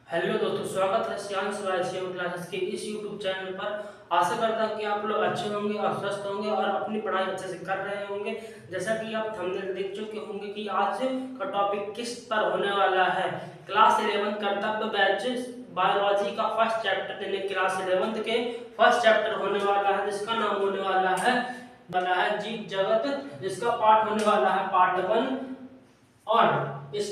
Hello दोस्तों, स्वागत है श्याम क्लासेस के इस यूट्यूब चैनल पर। आशा करता हूँ कि आप लोग अच्छे होंगे और स्वस्थ होंगे और अपनी पढ़ाई अच्छे से कर रहे होंगे। जैसा कि आप थंबनेल देख चुके होंगे कि आज का टॉपिक किस पर होने वाला है। क्लास 11 कर्तव्य बैच बायोलॉजी का फर्स्ट चैप्टर यानी क्लास 11 के फर्स्ट चैप्टर होने वाला है, जिसका नाम होने वाला है जीव जगत, जिसका पार्ट होने वाला है पार्ट 1। और इस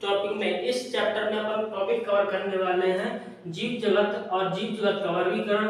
टॉपिक में इस चैप्टर में अपन टॉपिक कवर करने वाले हैं जीव जगत और जीव जगत का वर्गीकरण,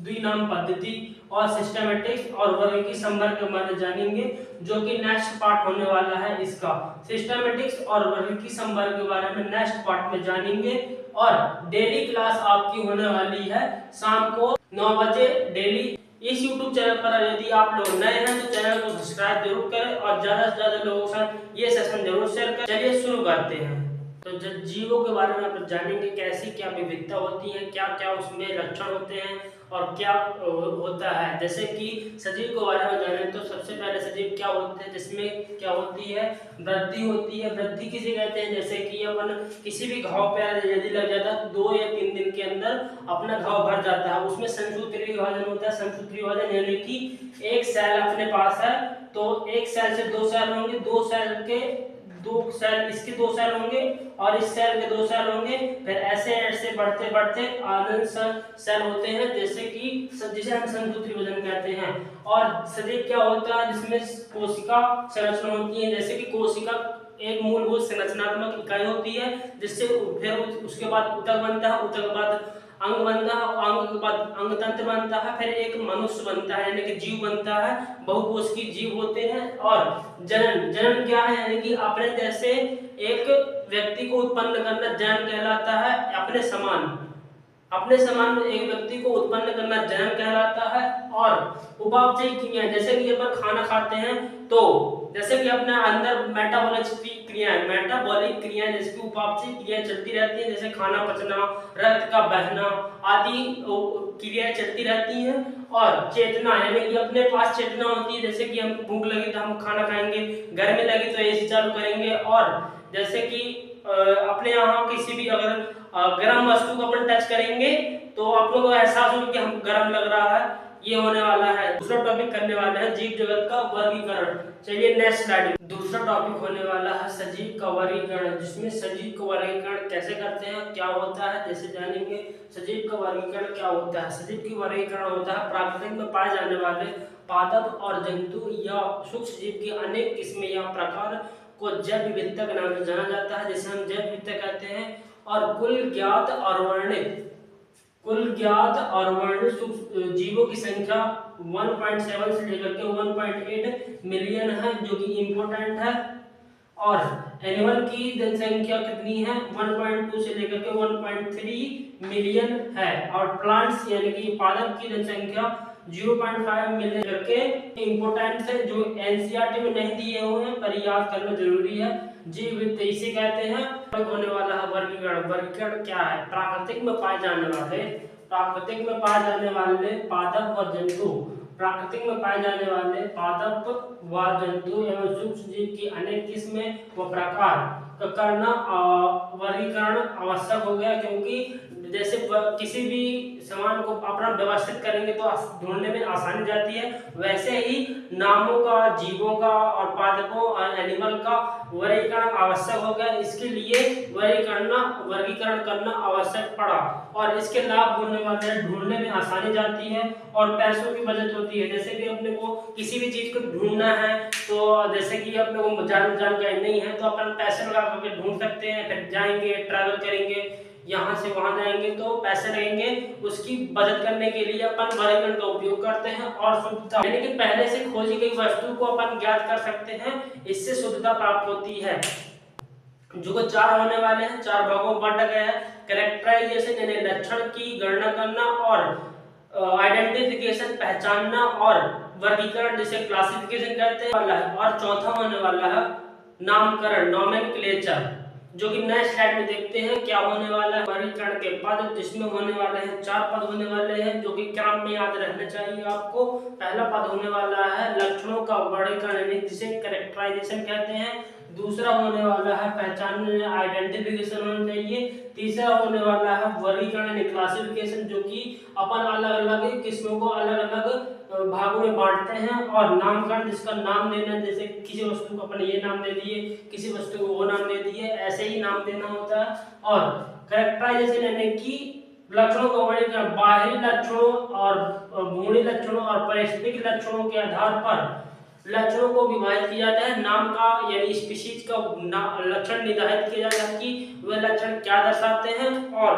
द्विनाम पद्धति और सिस्टमैटिक्स और वर्गीकरण संवर्ग के बारे में जानेंगे, जो कि नेक्स्ट पार्ट होने वाला है। इसका सिस्टमैटिक्स और वर्गीकरण संवर्ग के बारे में नेक्स्ट पार्ट में जानेंगे। और डेली क्लास आपकी होने वाली है शाम को 9 बजे डेली। इस YouTube चैनल पर यदि आप लोग नए हैं तो चैनल को सब्सक्राइब जरूर करें और ज्यादा से ज्यादा लोगों के साथ ये सेशन जरूर शेयर करें। चलिए शुरू करते हैं। तो जीवों के बारे में आप जानेंगे, कैसी क्या विविधता होती है, क्या क्या उसमें लक्षण होते हैं और क्या होता है। जैसे कि सजीव के बारे में जाने तो सबसे पहले सजीव क्या होते हैं, जिसमें क्या होती है, वृद्धि होती है। वृद्धि किसे कहते हैं, जैसे कि अपन किसी भी घाव पे यदि लग जाता है 2 या 3 दिन के अंदर अपना घाव भर जाता है, उसमें संसूत्री विभाजन होता है। संसूत्री विभाजन यानी कि एक सेल अपने पास है तो एक सेल से 2 सेल होंगे, 2 सेल के 2 सेल, इसके 2 सेल होंगे और इस सेल के 2 सेल होंगे। फिर ऐसे ऐसे बढ़ते बढ़ते आनंद सेल होते हैं, जैसे कि जिसे हम संसूत्री विभाजन कहते हैं। और सजीव क्या होता है, जिसमें कोशिका संरचना होती है। जैसे कि कोशिका एक मूलभूत संरचनात्मक इकाई होती है, जिससे फिर उसके बाद ऊतक बनता है, ऊतक के बाद अंग बनता है, अंग के बाद अंग तंत्र बनता है, फिर एक मनुष्य बनता है यानी कि जीव बनता है। बहुकोशिकीय जीव होते हैं। और जनन जनन क्या है, यानी कि अपने जैसे एक व्यक्ति को उत्पन्न करना जनन कहलाता है। अपने समान एक व्यक्ति को उत्पन्न करना जनन कहलाता है। और उपापचय क्रिया, जैसे कि अपन खाना खाते हैं तो जैसे कि अपने अंदर मेटाबॉलिक क्रियाएं जैसे उपापचय क्रियाएं चलती रहती हैं, जैसे खाना पचना, रक्त का बहना आदि क्रियाएं चलती रहती हैं। और चेतना यानी कि अपने पास चेतना होती है, जैसे कि हमको भूख लगी तो हम खाना खाएंगे, गर्मी लगी तो एसी चालू करेंगे। और जैसे कि अपने यहाँ किसी भी अगर गर्म वस्तु को अपन टच करेंगे तो आप लोगों को एहसास होगा कि हमको गर्म लग रहा है। ये होने वाला है। दूसरा टॉपिक करने वाले हैं जीव जगत का वर्गीकरण। चलिए नेक्स्ट स्लाइड। दूसरा टॉपिक होने वाला है सजीव का वर्गीकरण, जिसमें सजीव का वर्गीकरण कैसे करते हैं, क्या होता है, जैसे जानेंगे। सजीव का वर्गीकरण क्या होता है। सजीव की वर्गीकरण होता है प्राकृतिक में पाए जाने वाले पादप और जंतु या सूक्ष्म जीव की अनेक किस्में या प्रकार को जैव विविधता के नाम से जाना जाता है, जिसे हम जैव विविधता कहते हैं। और कुल ज्ञात और वर्णित जीवों की संख्या 1.7 से लेकर के 1.8 मिलियन है, जो कि इम्पोर्टेंट है। और एनिमल की जनसंख्या कितनी है, 1.2 से लेकर के 1.3 मिलियन है। और प्लांट्स यानी कि पादप की जनसंख्या 0.5 मिलियन करके इम्पोर्टेंट है, जो एनसीईआरटी में नहीं दिए हुए हैं पर याद करना जरूरी है। जीव विविधता इसे कहते हैं। होने वाला है वर्गीकरण। वर्गीकरण क्या है, प्राकृतिक में पाए जाने वाले पादप व जंतु, प्राकृतिक में पाए जाने वाले पादप व जंतु एवं सूक्ष्म जीव की अनेक किस्में व प्रकार का करना वर्गीकरण आवश्यक हो गया, क्योंकि जैसे किसी भी सामान को अपना व्यवस्थित करेंगे तो ढूंढने में आसानी जाती है, वैसे ही नामों का, जीवों का और पादपों और एनिमल का वर्गीकरण आवश्यक हो गया। इसके लिए वर्गीकरण करना आवश्यक पड़ा। और इसके लाभ होने वाले हैं, ढूंढने में आसानी जाती है और पैसों की बचत होती है। जैसे कि अपने को किसी भी चीज को ढूंढना है तो जैसे कि अपने को जानकारी नहीं है तो अपन पैसे लगा करके ढूंढ सकते हैं। फिर जाएंगे, ट्रैवल करेंगे, यहाँ से वहां जाएंगे तो पैसे लगेंगे, उसकी बचत करने के लिए अपन वर्गीकरण का उपयोग करते हैं। और शुद्धता यानी कि पहले से खोजी गई वस्तु को अपन ज्ञात कर सकते हैं, इससे शुद्धता प्राप्त होती है। जो 4 होने वाले हैं, 4 भागों में बांटा गया है। कैरेक्टराइजेशन यानी लक्षण की गणना करना, और आइडेंटिफिकेशन पहचानना, और वर्गीकरण जिसे क्लासिफिकेशन कहते हैं। और चौथा होने वाला है नामकरण, नोमेनक्लेचर, जो कि नेक्स्ट स्लाइड में देखते हैं क्या होने वाला है। वर्गीकरण के पद, जिसमें होने वाले हैं 4 पद होने वाले हैं, जो कि क्रम में याद रहना चाहिए आपको। पहला पद होने वाला है लक्षणों का वर्गीकरण, जिसे कैरेक्टराइजेशन कहते हैं। दूसरा होने वाला है पहचान आइडेंटिफिकेशन होना चाहिए। तीसरा होने वाला है वर्गीकरण क्लासिफिकेशन, जो कि अपन अलग अलग किस्मों को अलग अलग भागों में बांटते हैं। और नामकरण, जिसका नाम देना, जैसे किसी वस्तु को अपन ये नाम दे दिए, किसी वस्तु को वो नाम दे दिए, ऐसे ही नाम देना होता है। और कैरेक्टराइजेशन यानी कि लक्षणों का वर्णन, बाहरी लक्षणों और गूढ़ लक्षणों और परिस्थितिक लक्षणों के आधार पर लक्षणों को विभाजित किया जाता है। नाम का यानी स्पीशीज का लक्षण निर्धारित किया जाता है कि वह लक्षण क्या दर्शाते हैं। और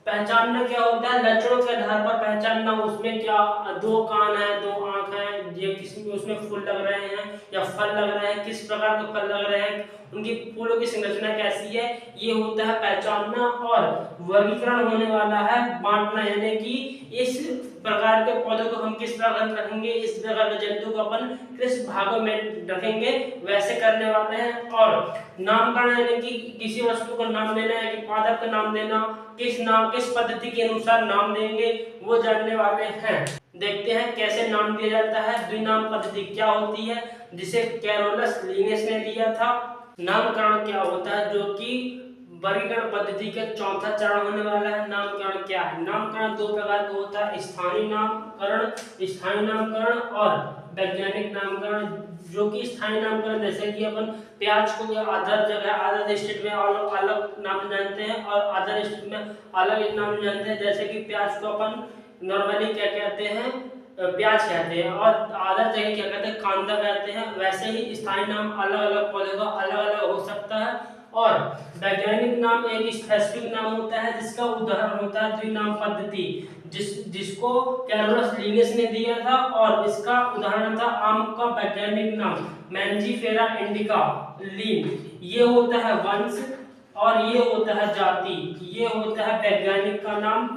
पहचानना क्या होता है, लक्षणों के आधार पर पहचानना, उसमें क्या दो कान है, दो आंख है, ये किसी उसमें फूल लग रहे हैं या फल लग रहे हैं, किस प्रकार के फल लग रहे हैं, उनकी फूलों की संरचना कैसी है, ये होता है पहचानना। और वर्गीकरण होने वाला है बांटना, यानी कि इस प्रकार के पौधों को हम किस प्रकार रखेंगे, इस प्रकार के जंतु को अपन किस भागों में रखेंगे, वैसे करने वाले हैं। और नामकरण यानी कि किसी वस्तु को नाम देना है कि पादप का नाम देना, किस पद्धति के अनुसार नाम देंगे वो जानने वाले हैं। देखते हैं कैसे नाम दिया जाता है। द्विनाम पद्धति क्या होती है, जिसे कैरोलस लिनेस ने दिया था। नामकरण क्या होता है, जो कि वर्गीकरण पद्धति का चौथा चरण होने वाला है। नामकरण क्या है, नामकरण दो प्रकार का होता है, स्थानीय नामकरण और वैज्ञानिक नामकरण। जो कि स्थानीय नामकरण, जैसे कि अपन प्याज को अदर जगह अदर स्टेट में अलग अलग नाम जानते हैं और अदर स्टेट में अलग एक नाम जानते हैं। जैसे कि प्याज को अपन नॉर्मली क्या कहते हैं, प्याज कहते हैं, और अदर जगह क्या कहते हैं, कांदा कहते हैं। वैसे ही स्थानीय नाम अलग अलग पौधे का अलग अलग हो सकता है। और वैज्ञानिक नाम एक स्पेसिफिक नाम होता है, जिसका उदाहरण होता है द्विनाम पद्धति, जिसको कैरोलस लिनेस ने दिया था। और इसका उदाहरण था आम का वैज्ञानिक नाम मैंजीफेरा इंडिका लीन। ये होता है वंश और ये होता है जाति, ये होता है वैज्ञानिक का नाम,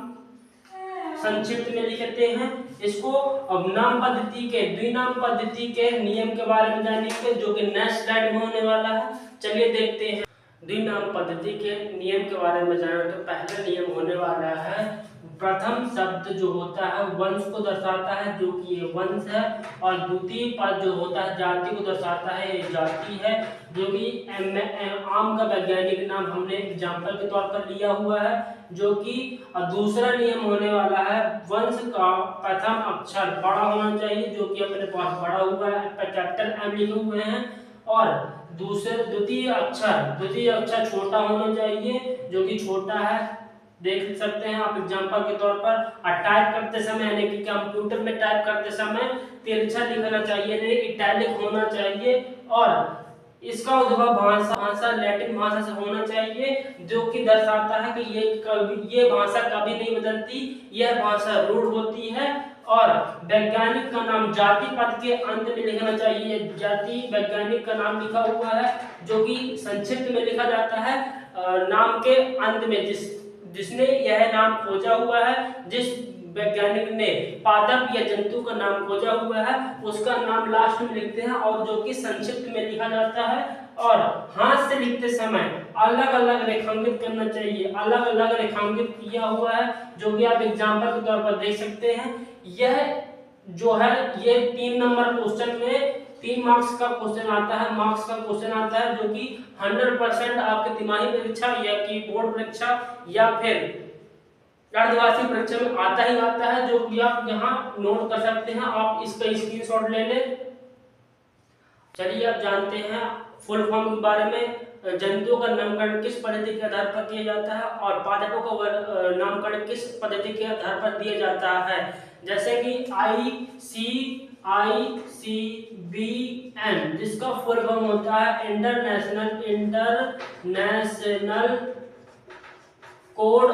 संक्षिप्त में लिखते हैं इसको। अब नाम पद्धति के द्विनाम पद्धति के नियम के बारे में जानेंगे, जो कि नेक्स्ट स्लाइड में होने वाला है। चलिए देखते हैं द्विनाम पद्धति के नियम के बारे में जाना। तो पहला नियम होने वाला है, प्रथम शब्द जो होता है वंश को दर्शाता है, जो कि ये वंश है। और द्वितीय पद जो होता है जाति को दर्शाता है, ये जाति है। जो कि आम का वैज्ञानिक नाम हमने एग्जाम्पल के तौर पर लिया हुआ है। जो कि दूसरा नियम होने वाला है, वंश का प्रथम अक्षर बड़ा होना चाहिए, जो कि अपने पास बड़ा हुआ है, कैपिटल एम लिखे हुए हैं। और द्वितीय अक्षर छोटा होना चाहिए, जो कि छोटा है। देख सकते हैं आप एग्जांपल के तौर पर। टाइप करते समय यानी कि कंप्यूटर में टाइप करते समय तिरछा लिखना चाहिए, यानी इटैलिक होना चाहिए। और इसका उद्भव भाषा लैटिन भाषा से होना चाहिए, जो कि दर्शाता है कि ये भाषा कभी नहीं बदलती, यह भाषा रूढ़ होती है। और वैज्ञानिक का नाम जाति पद के अंत में लिखना चाहिए, जाति वैज्ञानिक का नाम लिखा हुआ है, जो कि संक्षिप्त में लिखा जाता है नाम के अंत में। जिसने यह नाम खोजा हुआ है, जिस वैज्ञानिक ने पादप या जंतु का नाम खोजा हुआ है, उसका नाम लास्ट में लिखते हैं, और जो कि संक्षिप्त में लिखा जाता है। और हाथ से लिखते समय अलग अलग रेखांकित करना चाहिए, अलग अलग रेखांकित किया हुआ है, जो कि आप एग्जांपल के तौर पर देख सकते हैं। यह जो है ये 3 नंबर क्वेश्चन में 3 मार्क्स का क्वेश्चन आता है, जो कि 100% आपके तिमाही परीक्षा या कि बोर्ड परीक्षा या फिर अर्धवार्षिक परीक्षा में आता ही आता है, जो कि आप यहाँ नोट कर सकते हैं। आप इसका स्क्रीनशॉट ले लें। चलिए अब जानते हैं फुल फॉर्म के बारे में। जंतुओं का नामकरण किस पद्धति के आधार पर किया जाता है, और पादपों का नामकरण किस पद्धति के आधार पर दिया जाता है। जैसे कि ICBN, जिसका फुल फॉर्म होता है international code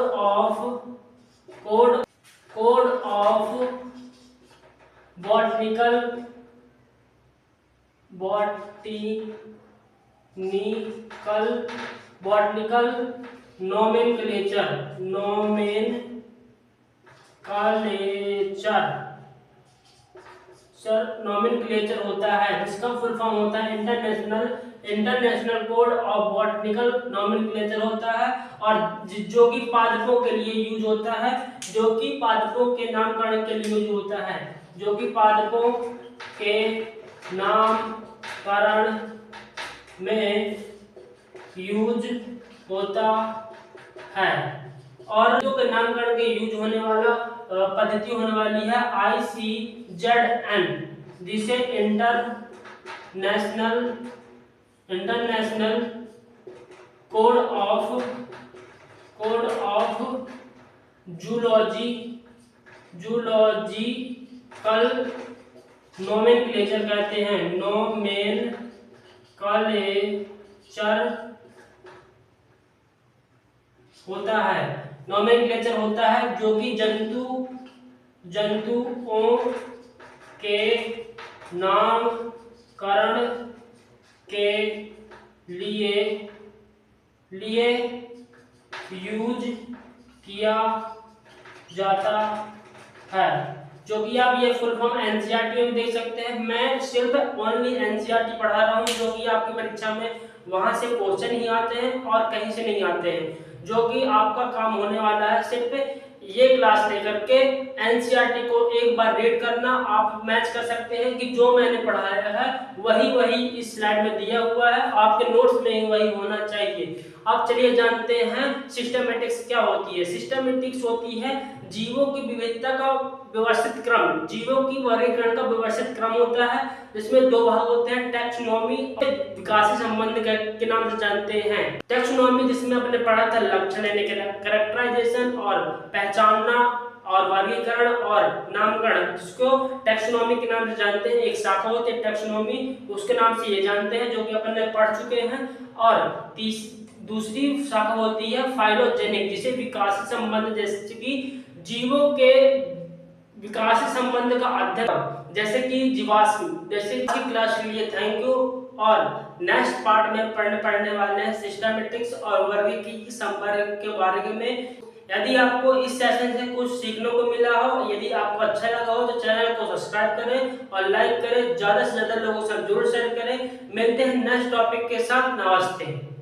of botanical nomenclature होता है, जिसका फुल फॉर्म होता है international code of botanical nomenclature होता है। और जो कि पादपों के लिए यूज होता है, जो कि पादपों के नामकरण के लिए यूज होता है, जो कि पादपों के नामकरण में यूज होता है। और जो के नामकरण के यूज होने वाला पद्धति होने वाली है ICZN, जिसे international code of zoological nomenclature कहते हैं। नोमेनक्लेचर होता है, नोमेनक्लेचर होता है जो कि जंतुओं के नामकरण के लिए यूज किया जाता है। जो कि आप ये फुल फॉर्म एनसीईआरटी में देख सकते हैं। मैं सिर्फ ओनली एनसीईआरटी पढ़ा रहा हूँ, जो कि आपकी परीक्षा में वहां से क्वेश्चन ही आते हैं और कहीं से नहीं आते हैं। जो कि आपका काम होने वाला है सिर्फ ये क्लास लेकर के एनसीईआरटी को एक बार रीड करना। आप मैच कर सकते हैं कि जो मैंने पढ़ाया है वही इस स्लाइड में दिया हुआ है, आपके नोट्स में वही होना चाहिए। अब चलिए जानते हैं सिस्टमैटिक्स क्या होती है। सिस्टमैटिक्स होती है जीवों की विविधता का व्यवस्थित क्रम, जीवों की वर्गीकरण का व्यवस्थित क्रम होता है, जिसमें दो भाग होते हैं, टैक्सोनॉमी, विकासी संबंध के नाम से जानते हैं। टैक्सोनॉमी जिसमें अपने पढ़ा था लक्षण यानी कैरेक्टराइजेशन और पहचानना और वर्गीकरण और नामकरण, जिसको टैक्सोनॉमी के नाम से जानते हैं। एक शाखा होती है टैक्सोनॉमी, उसके नाम से ये जानते हैं, जो कि अपन ने पढ़ चुके हैं। और दूसरी शाखा होती है फाइलोजेनिक, जिसे विकासी संबंध, जैसे कि जीवों के विकासी संबंध का अध्ययन, जैसे कि जीवाश्म। जैसे कि क्लास के लिए थैंक यू। और नेक्स्ट पार्ट में पढ़ने वाले हैं सिस्टमैटिक्स और वर्गीकृत संपर्क के बारे में। यदि आपको इस सेशन से कुछ सीखने को मिला हो, यदि आपको अच्छा लगा हो, तो चैनल को सब्सक्राइब करें और लाइक करें, ज्यादा से ज्यादा लोगों के साथ जरूर शेयर करें। मिलते हैं नेक्स्ट टॉपिक के साथ। नमस्ते।